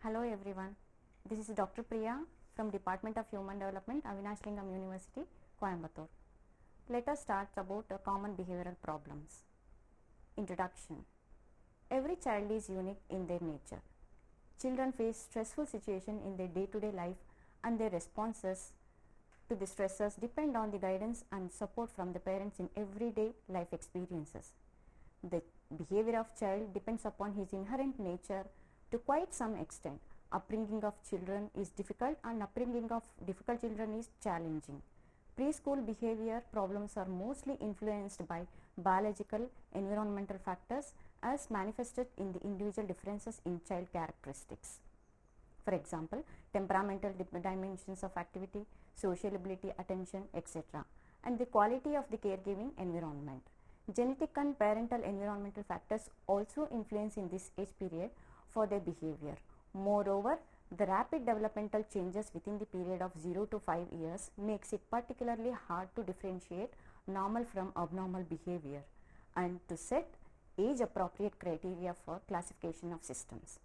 Hello everyone, this is Dr. Priya from Department of Human Development, Avinash Lingam University, Coimbatore. Let us start about common behavioral problems. Introduction. Every child is unique in their nature. Children face stressful situations in their day-to-day life and their responses to the stressors depend on the guidance and support from the parents in everyday life experiences. The behavior of child depends upon his inherent nature to quite some extent. Upbringing of children is difficult and upbringing of difficult children is challenging. Preschool behavior problems are mostly influenced by biological, environmental factors as manifested in the individual differences in child characteristics. For example, temperamental dimensions of activity, social ability, attention, etc. and the quality of the caregiving environment. Genetic and parental environmental factors also influence in this age period for their behavior. Moreover, the rapid developmental changes within the period of 0 to 5 years makes it particularly hard to differentiate normal from abnormal behavior and to set age appropriate criteria for classification of systems.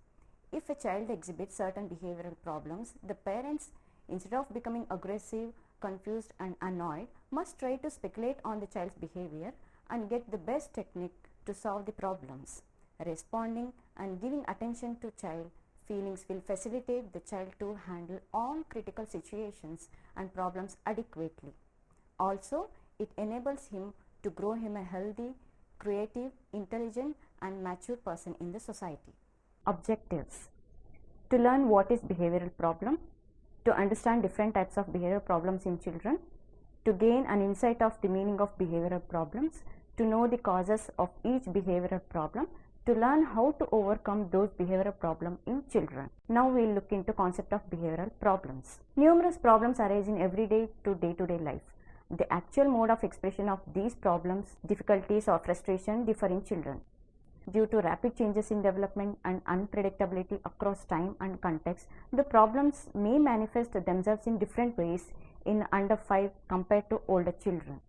If a child exhibits certain behavioral problems, the parents, instead of becoming aggressive, confused and annoyed, must try to speculate on the child's behavior and get the best technique to solve the problems. Responding and giving attention to child feelings will facilitate the child to handle all critical situations and problems adequately. Also, it enables him to grow him a healthy, creative, intelligent and mature person in the society. Objectives: to learn what is behavioral problem, to understand different types of behavioral problems in children, to gain an insight of the meaning of behavioral problems, to know the causes of each behavioral problem, to learn how to overcome those behavioral problems in children. Now we will look into concept of behavioral problems. Numerous problems arise in everyday to day-to-day life. The actual mode of expression of these problems, difficulties or frustration differ in children. Due to rapid changes in development and unpredictability across time and context, the problems may manifest themselves in different ways in under 5 compared to older children.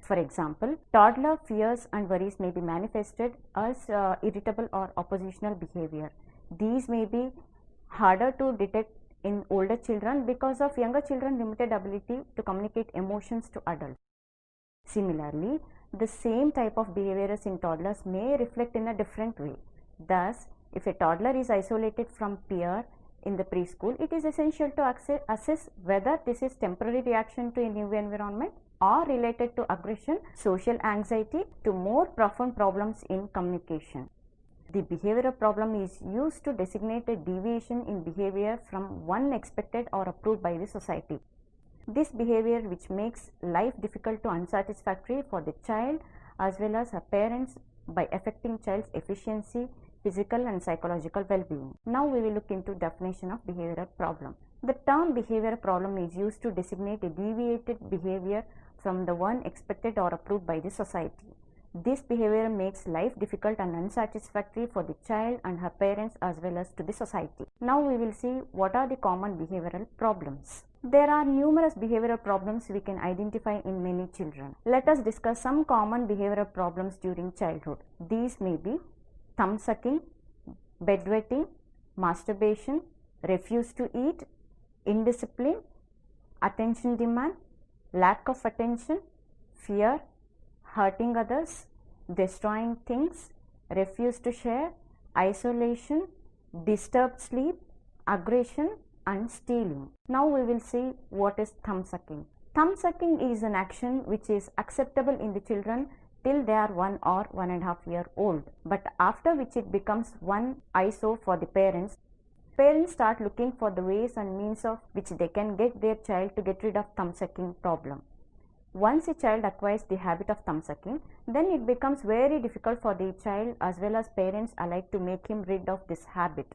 For example, toddler fears and worries may be manifested as irritable or oppositional behavior. These may be harder to detect in older children because of younger children's limited ability to communicate emotions to adults. Similarly, the same type of behaviors in toddlers may reflect in a different way. Thus, if a toddler is isolated from peer in the preschool, it is essential to assess whether this is temporary reaction to a new environment or related to aggression, social anxiety, to more profound problems in communication. The behavioral problem is used to designate a deviation in behavior from one expected or approved by the society. This behavior which makes life difficult to unsatisfactory for the child as well as her parents by affecting child's efficiency, physical and psychological well-being. Now we will look into definition of behavioral problem. The term behavioral problem is used to designate a deviated behavior from the one expected or approved by the society. This behavior makes life difficult and unsatisfactory for the child and her parents as well as to the society. Now we will see what are the common behavioral problems. There are numerous behavioral problems we can identify in many children. Let us discuss some common behavioral problems during childhood. These may be thumb sucking, bedwetting, masturbation, refuse to eat, indiscipline, attention demand, lack of attention, fear, hurting others, destroying things, refuse to share, isolation, disturbed sleep, aggression and stealing. Now we will see what is thumb sucking. Thumb sucking is an action which is acceptable in the children till they are 1 or 1.5 years old, but after which it becomes one ISO for the parents. Parents start looking for the ways and means of which they can get their child to get rid of thumb sucking problem. Once a child acquires the habit of thumb sucking, then it becomes very difficult for the child as well as parents alike to make him rid of this habit.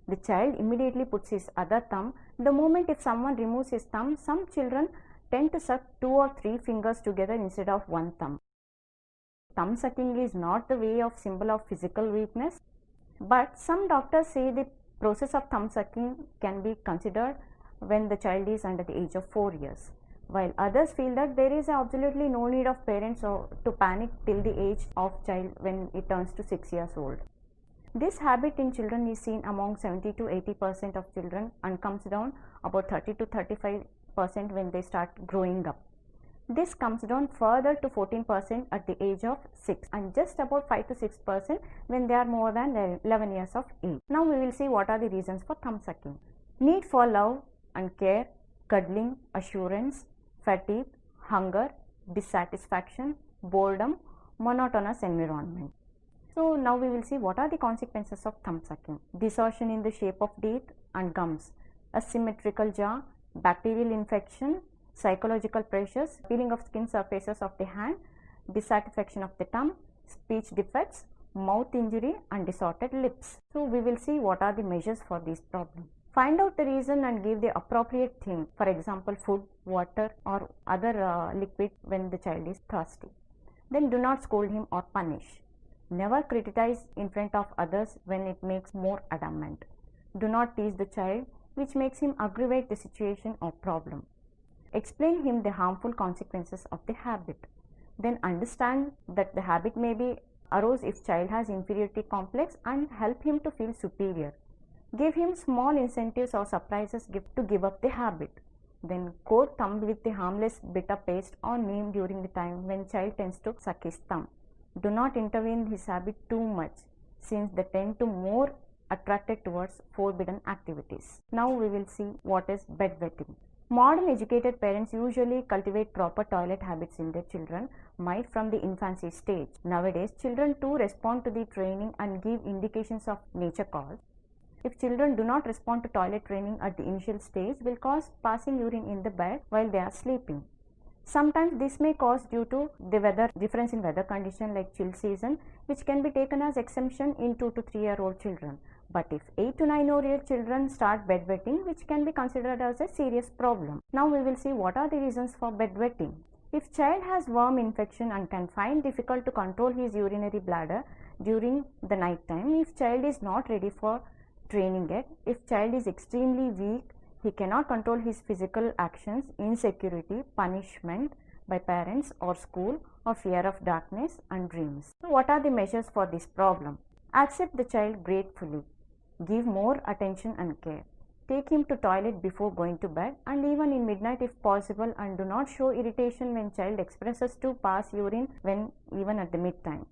The child immediately puts his other thumb. The moment if someone removes his thumb, some children tend to suck 2 or 3 fingers together instead of one thumb. Thumb sucking is not the way of symbol of physical weakness, but some doctors say the process of thumb sucking can be considered when the child is under the age of 4 years, while others feel that there is absolutely no need of parents to panic till the age of child when it turns to 6 years old. This habit in children is seen among 70 to 80% of children and comes down about 30 to 35% when they start growing up. This comes down further to 14% at the age of 6 and just about 5 to 6% when they are more than 11 years of age. Now we will see what are the reasons for thumb sucking. Need for love and care, cuddling, assurance, fatigue, hunger, dissatisfaction, boredom, monotonous environment. So now we will see what are the consequences of thumb sucking. Distortion in the shape of teeth and gums, asymmetrical jaw, bacterial infection, psychological pressures, peeling of skin surfaces of the hand, dissatisfaction of the tongue, speech defects, mouth injury and distorted lips. So we will see what are the measures for these problems. Find out the reason and give the appropriate thing, for example food, water or other liquid when the child is thirsty. Then do not scold him or punish. Never criticize in front of others when it makes more adamant. Do not tease the child which makes him aggravate the situation or problem. Explain him the harmful consequences of the habit. Then understand that the habit may be arose if child has inferiority complex and help him to feel superior. Give him small incentives or surprises to give up the habit. Then coat thumb with the harmless bitter paste or neem during the time when child tends to suck his thumb. Do not intervene his habit too much since they tend to more attracted towards forbidden activities. Now we will see what is bedwetting. Modern educated parents usually cultivate proper toilet habits in their children might from the infancy stage. Nowadays, children too respond to the training and give indications of nature calls. If children do not respond to toilet training at the initial stage, will cause passing urine in the bed while they are sleeping. Sometimes this may cause due to the difference in weather condition like chill season, which can be taken as exemption in 2 to 3-year-old children. But if 8 to 9-year-old children start bedwetting, which can be considered as a serious problem. Now we will see what are the reasons for bedwetting. If child has worm infection and can find difficult to control his urinary bladder during the night time, if child is not ready for training yet, if child is extremely weak, he cannot control his physical actions, insecurity, punishment by parents or school, or fear of darkness and dreams. So what are the measures for this problem? Accept the child gratefully. Give more attention and care. Take him to toilet before going to bed and even in midnight if possible, and do not show irritation when child expresses to pass urine when even at the midtime.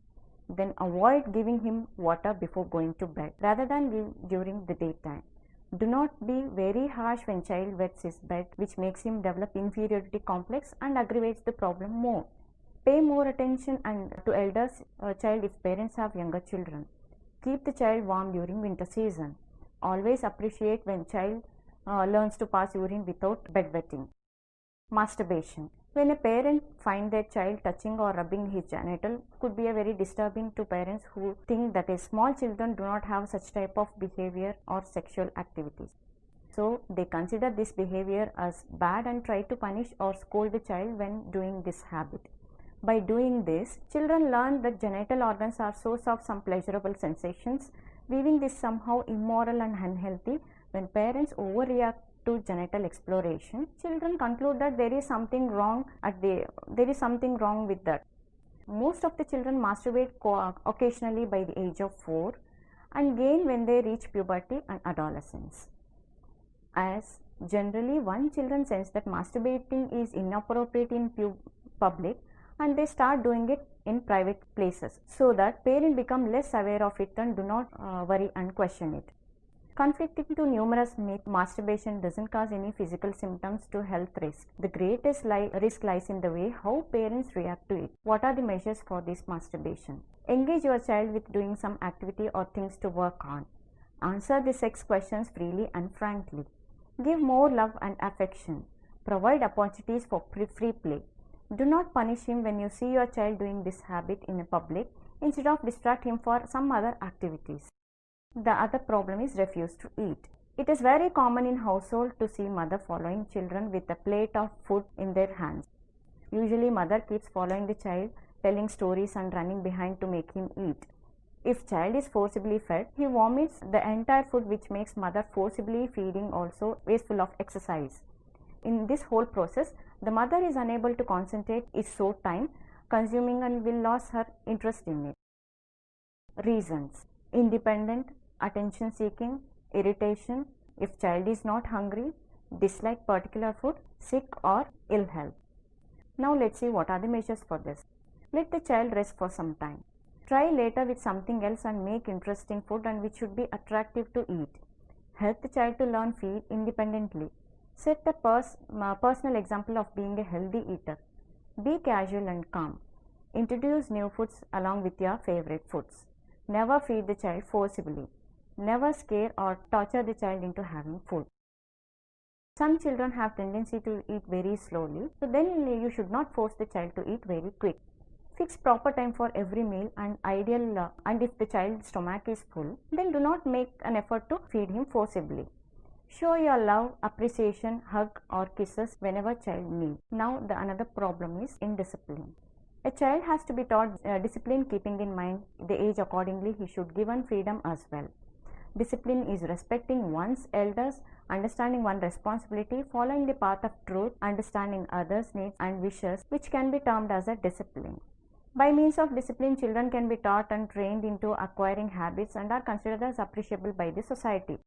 Then avoid giving him water before going to bed rather than give during the daytime. Do not be very harsh when child wets his bed, which makes him develop inferiority complex and aggravates the problem more. Pay more attention and to elders child if parents have younger children. Keep the child warm during winter season. Always appreciate when child learns to pass urine without bedwetting. Masturbation. When a parent finds their child touching or rubbing his genital, could be a very disturbing to parents who think that small children do not have such type of behavior or sexual activities. So they consider this behavior as bad and try to punish or scold the child when doing this habit. By doing this, children learn that genital organs are source of some pleasurable sensations, viewing this somehow immoral and unhealthy. When parents overreact to genital exploration, children conclude that there is something wrong with that. Most of the children masturbate occasionally by the age of 4 and gain when they reach puberty and adolescence. As generally one children sense that masturbating is inappropriate in public and they start doing it in private places, so that parents become less aware of it and do not worry and question it. Conflicting to numerous myths, masturbation doesn't cause any physical symptoms to health risk. The greatest risk lies in the way how parents react to it. What are the measures for this masturbation? Engage your child with doing some activity or things to work on. Answer the sex questions freely and frankly. Give more love and affection. Provide opportunities for free play. Do not punish him when you see your child doing this habit in a public. Instead of distract him for some other activities. The other problem is refuse to eat. It is very common in household to see mother following children with a plate of food in their hands. Usually mother keeps following the child, telling stories and running behind to make him eat. If child is forcibly fed, he vomits the entire food, which makes mother forcibly feeding also wasteful of exercise. In this whole process, the mother is unable to concentrate, is so time consuming and will lose her interest in it. Reasons. independent, attention seeking, irritation, if child is not hungry, dislike particular food, sick or ill health. Now let's see what are the measures for this. Let the child rest for some time. Try later with something else and make interesting food and which should be attractive to eat. Help the child to learn feed independently. Set a personal example of being a healthy eater. Be casual and calm. Introduce new foods along with your favorite foods. Never feed the child forcibly. Never scare or torture the child into having food. Some children have tendency to eat very slowly, so then you should not force the child to eat very quick. Fix proper time for every meal and and if the child's stomach is full, then do not make an effort to feed him forcibly. Show your love, appreciation, hug or kisses whenever child needs. Now another problem is indiscipline. A child has to be taught discipline, keeping in mind the age accordingly he should given freedom as well. Discipline is respecting one's elders, understanding one's responsibility, following the path of truth, understanding others' needs and wishes, which can be termed as a discipline. By means of discipline, children can be taught and trained into acquiring habits and are considered as appreciable by the society.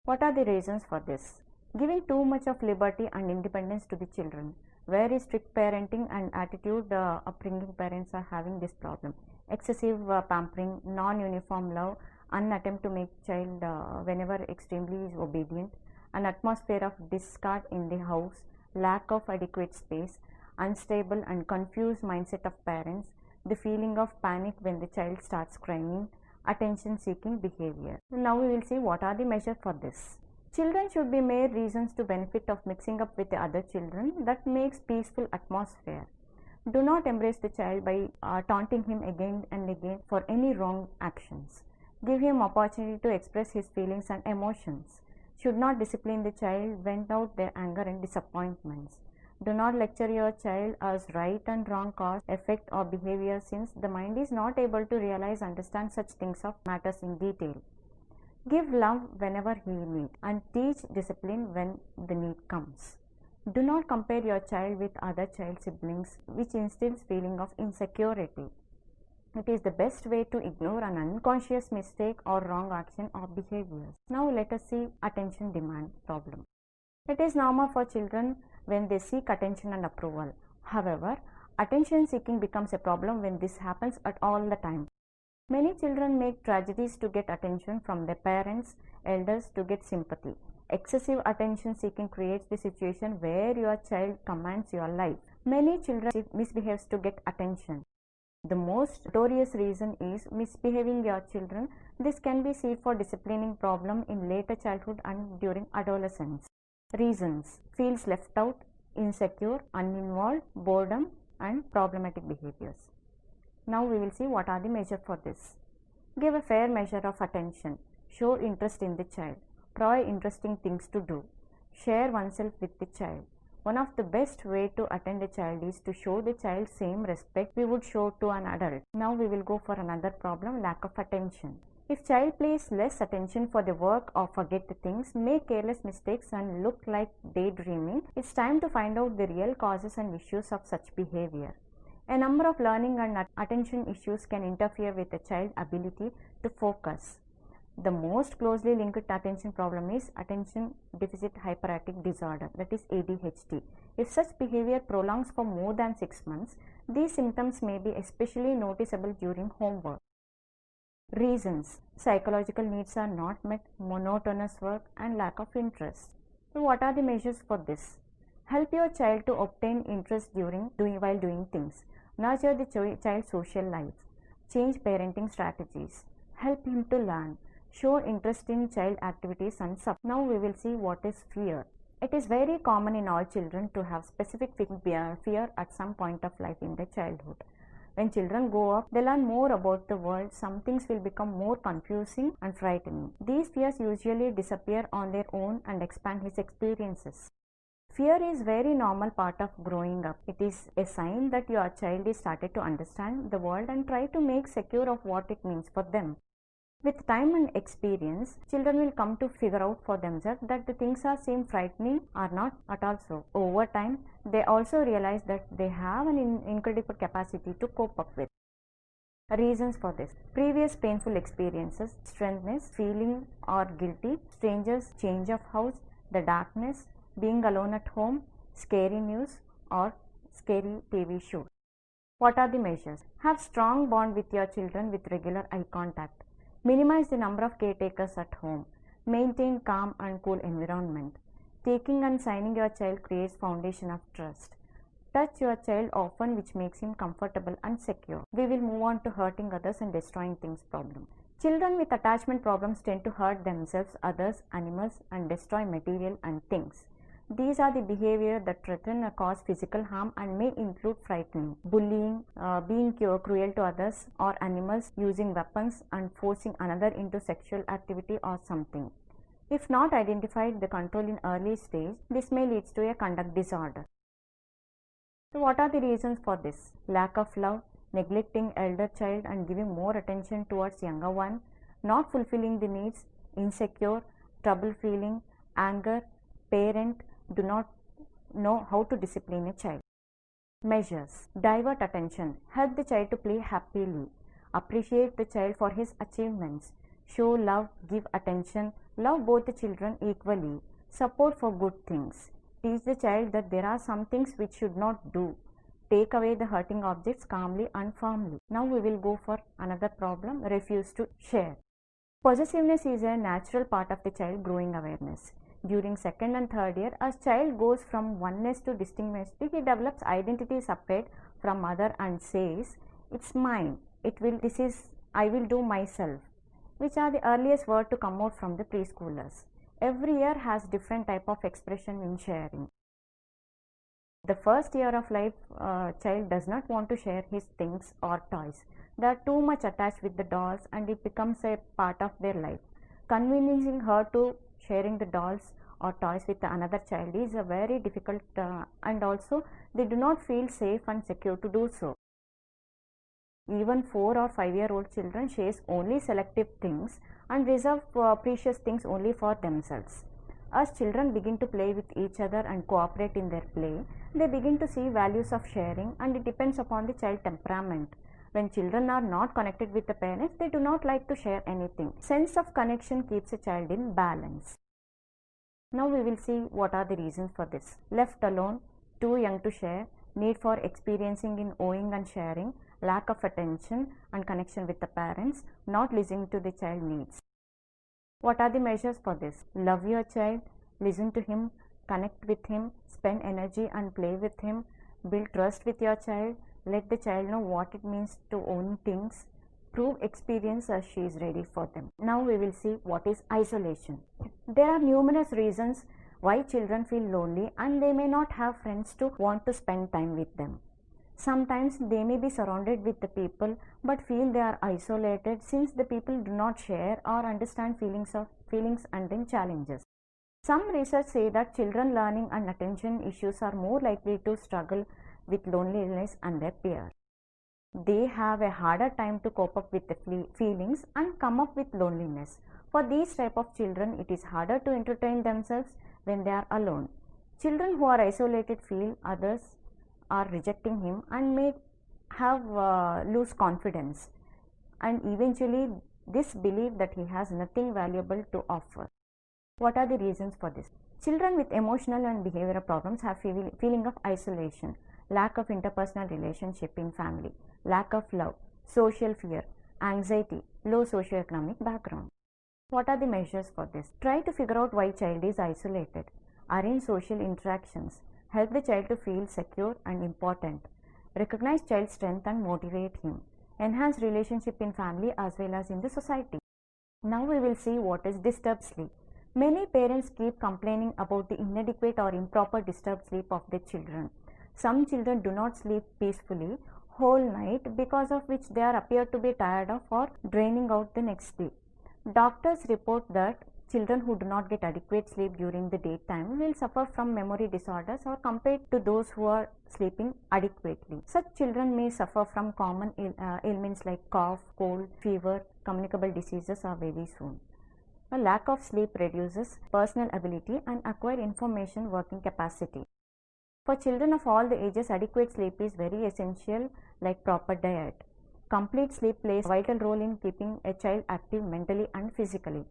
What are the reasons for this? Giving too much of liberty and independence to the children. Very strict parenting and attitude upbringing parents are having this problem. Excessive pampering, non-uniform love, an attempt to make child whenever extremely is obedient, an atmosphere of discard in the house, lack of adequate space, unstable and confused mindset of parents, the feeling of panic when the child starts crying, attention seeking behavior. Now we will see what are the measures for this. Children should be made reasons to benefit of mixing up with the other children that makes peaceful atmosphere. Do not embrace the child by taunting him again and again for any wrong actions. Give him opportunity to express his feelings and emotions. Should not discipline the child, vent out their anger and disappointments. Do not lecture your child as right and wrong cause, effect or behavior, since the mind is not able to realize, understand such things of matters in detail. Give love whenever he needs and teach discipline when the need comes. Do not compare your child with other child siblings, which instills feeling of insecurity. It is the best way to ignore an unconscious mistake or wrong action or behaviors. Now let us see attention demand problem. It is normal for children when they seek attention and approval. However, attention seeking becomes a problem when this happens at all the time. Many children make tragedies to get attention from their parents, elders to get sympathy. Excessive attention seeking creates the situation where your child commands your life. Many children misbehave to get attention. The most notorious reason is misbehaving your children. This can be seen for disciplining problem in later childhood and during adolescence. Reasons: feels left out, insecure, uninvolved, boredom and problematic behaviors. Now we will see what are the measures for this. Give a fair measure of attention. Show interest in the child. Provide interesting things to do. Share oneself with the child. One of the best way to attend a child is to show the child same respect we would show to an adult. Now we will go for another problem, lack of attention. If child pays less attention for the work or forget the things, make careless mistakes and look like daydreaming, it's time to find out the real causes and issues of such behavior. A number of learning and attention issues can interfere with a child's ability to focus. The most closely linked attention problem is attention deficit hyperactive disorder, that is ADHD. If such behavior prolongs for more than 6 months, these symptoms may be especially noticeable during homework. Reasons: psychological needs are not met, monotonous work and lack of interest. So what are the measures for this? Help your child to obtain interest while doing things. Nurture the child's social life. Change parenting strategies. Help him to learn. Show interest in child activities and support. Now we will see what is fear. It is very common in all children to have specific fear at some point of life in their childhood. When children grow up, they learn more about the world. Some things will become more confusing and frightening. These fears usually disappear on their own and expand his experiences. Fear is very normal part of growing up. It is a sign that your child is started to understand the world and try to make secure of what it means for them. With time and experience, children will come to figure out for themselves that the things that seem frightening are not at all so. Over time, they also realize that they have an incredible capacity to cope up with. Reasons for this: previous painful experiences, strengthness, feeling or guilty, strangers, change of house, the darkness, being alone at home, scary news or scary TV show. What are the measures? Have strong bond with your children with regular eye contact. Minimize the number of caretakers at home. Maintain calm and cool environment. Taking and signing your child creates foundation of trust. Touch your child often, which makes him comfortable and secure. We will move on to hurting others and destroying things problem. Children with attachment problems tend to hurt themselves, others, animals and destroy material and things. These are the behavior that threaten or cause physical harm and may include frightening, bullying, being cruel to others or animals, using weapons and forcing another into sexual activity or something. If not identified the control in early stage, this may lead to a conduct disorder. So what are the reasons for this? Lack of love, neglecting elder child and giving more attention towards younger one, not fulfilling the needs, insecure, trouble feeling, anger, parent do not know how to discipline a child. Measures: divert attention, help the child to play happily, appreciate the child for his achievements, show love, give attention, love both the children equally, support for good things, teach the child that there are some things which should not do, take away the hurting objects calmly and firmly. Now we will go for another problem: refuse to share. Possessiveness is a natural part of the child growing awareness. During second and third year, as child goes from oneness to distinctness, he develops identity separate from mother and says, "It's mine. I will do myself," which are the earliest word to come out from the preschoolers. Every year has different type of expression in sharing. The first year of life, child does not want to share his things or toys. They are too much attached with the dolls and it becomes a part of their life. Convincing her to sharing the dolls or toys with another child is a very difficult and also they do not feel safe and secure to do so. Even 4 or 5-year-old children shares only selective things and reserve precious things only for themselves. As children begin to play with each other and cooperate in their play, they begin to see values of sharing, and it depends upon the child temperament. When children are not connected with the parents, they do not like to share anything. Sense of connection keeps a child in balance. Now we will see what are the reasons for this. Left alone, too young to share, need for experiencing in owing and sharing, lack of attention and connection with the parents, not listening to the child needs. What are the measures for this? Love your child, listen to him, connect with him, spend energy and play with him, build trust with your child, let the child know what it means to own things, prove experience as she is ready for them. Now we will see what is isolation. There are numerous reasons why children feel lonely and they may not have friends to want to spend time with them. Sometimes they may be surrounded with the people but feel they are isolated since the people do not share or understand feelings and then challenges. Some research say that children learning and attention issues are more likely to struggle with loneliness and their peers. They have a harder time to cope up with the feelings and come up with loneliness. For these type of children, it is harder to entertain themselves when they are alone. Children who are isolated feel others are rejecting him and may have lose confidence, and eventually this belief that he has nothing valuable to offer. What are the reasons for this? Children with emotional and behavioral problems have feeling of isolation, lack of interpersonal relationship in family, lack of love, social fear, anxiety, low socioeconomic background. What are the measures for this? Try to figure out why child is isolated. Arrange social interactions. Help the child to feel secure and important. Recognize child's strength and motivate him. Enhance relationship in family as well as in the society. Now we will see what is disturbed sleep. Many parents keep complaining about the inadequate or improper disturbed sleep of their children. Some children do not sleep peacefully whole night, because of which they appear to be tired of or draining out the next day. Doctors report that children who do not get adequate sleep during the daytime will suffer from memory disorders or compared to those who are sleeping adequately. Such children may suffer from common ailments like cough, cold, fever, communicable diseases are very soon. A lack of sleep reduces personal ability and acquire information working capacity. For children of all the ages, adequate sleep is very essential, like proper diet. Complete sleep plays a vital role in keeping a child active mentally and physically.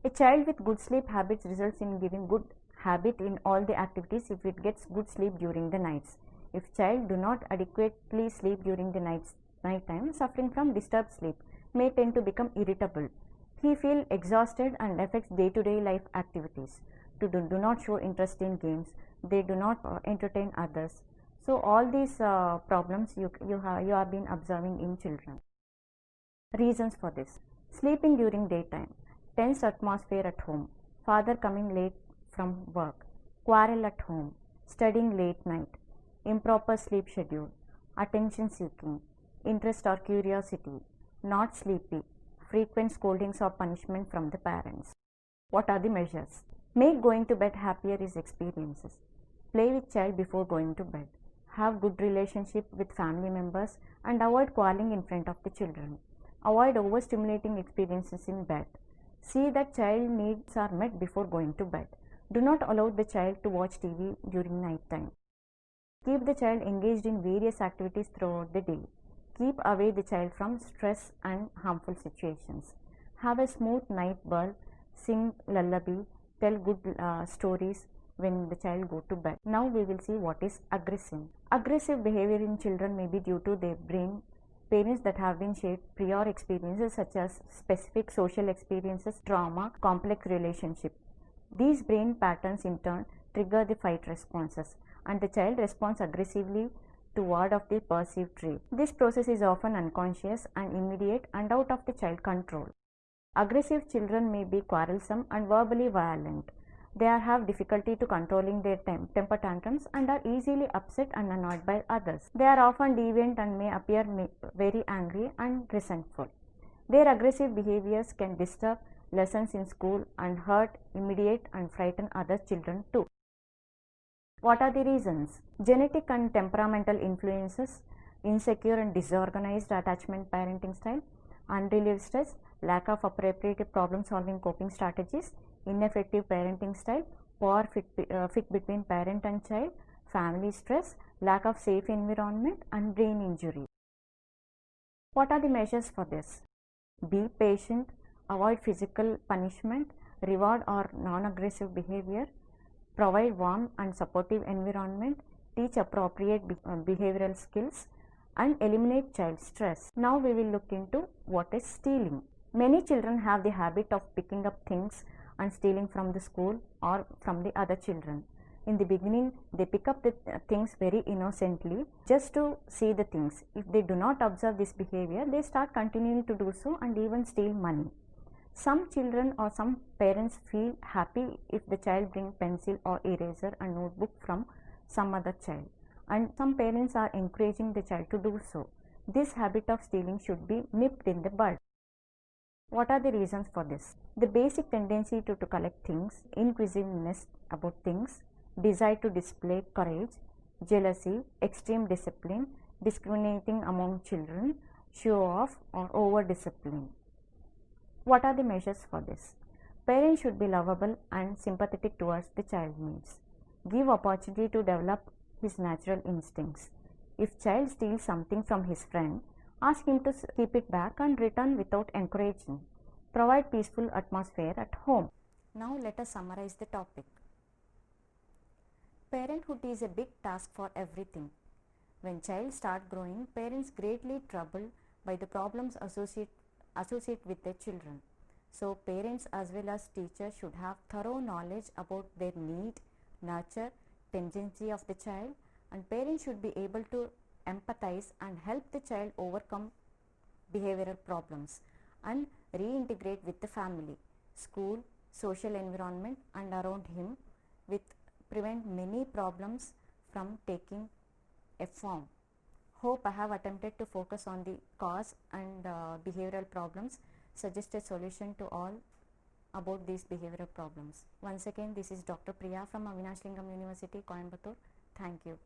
A child with good sleep habits results in giving good habit in all the activities if it gets good sleep during the nights. If child do not adequately sleep during the night time, suffering from disturbed sleep, may tend to become irritable. He feel exhausted and affects day-to-day life activities. Do not show interest in games. They do not entertain others. So all these problems you have been observing in children. Reasons for this: sleeping during daytime, tense atmosphere at home, father coming late from work, quarrel at home, studying late night, improper sleep schedule, attention seeking, interest or curiosity, not sleepy, frequent scoldings or punishment from the parents. What are the measures? Make going to bed happier is experiences. Play with child before going to bed. Have good relationship with family members and avoid quarreling in front of the children. Avoid overstimulating experiences in bed. See that child needs are met before going to bed. Do not allow the child to watch TV during night time. Keep the child engaged in various activities throughout the day. Keep away the child from stress and harmful situations. Have a smooth night bulb. Sing lullaby. Tell good stories when the child go to bed. Now we will see what is aggressive. Aggressive behavior in children may be due to their brain parents that have been shaped prior experiences such as specific social experiences, trauma, complex relationship. These brain patterns in turn trigger the fight responses and the child responds aggressively to ward off the perceived trait. This process is often unconscious and immediate and out of the child control. Aggressive children may be quarrelsome and verbally violent. They have difficulty to controlling their temper tantrums and are easily upset and annoyed by others. They are often deviant and may appear very angry and resentful. Their aggressive behaviors can disturb lessons in school and hurt, immediate and frighten other children too. What are the reasons? Genetic and temperamental influences, insecure and disorganized attachment parenting style, unrelieved stress, lack of appropriate problem solving coping strategies, ineffective parenting style, poor fit between parent and child, family stress, lack of safe environment and brain injury. What are the measures for this? Be patient, avoid physical punishment, reward or non-aggressive behavior, provide warm and supportive environment, teach appropriate behavioral skills and eliminate child stress. Now we will look into what is stealing. Many children have the habit of picking up things and stealing from the school or from the other children. In the beginning, they pick up the things very innocently just to see the things. If they do not observe this behavior, they start continuing to do so and even steal money. Some children or some parents feel happy if the child brings pencil or eraser and notebook from some other child, and some parents are encouraging the child to do so. This habit of stealing should be nipped in the bud. What are the reasons for this? The basic tendency to collect things, inquisitiveness about things, desire to display courage, jealousy, extreme discipline, discriminating among children, show off or over discipline. What are the measures for this? Parents should be lovable and sympathetic towards the child needs. Give opportunity to develop his natural instincts. If child steals something from his friend, ask him to keep it back and return without encouraging. Provide peaceful atmosphere at home. Now let us summarize the topic. Parenthood is a big task for everything. When child start growing, parents greatly troubled by the problems associate with their children. So parents as well as teachers should have thorough knowledge about their need, nurture, tendency of the child, and parents should be able to empathize and help the child overcome behavioral problems and reintegrate with the family, school, social environment and around him with prevent many problems from taking a form. Hope I have attempted to focus on the cause and behavioral problems, suggest a solution to all about these behavioral problems. Once again, this is Dr. Priya from Avinash Lingam University, Coimbatore. Thank you.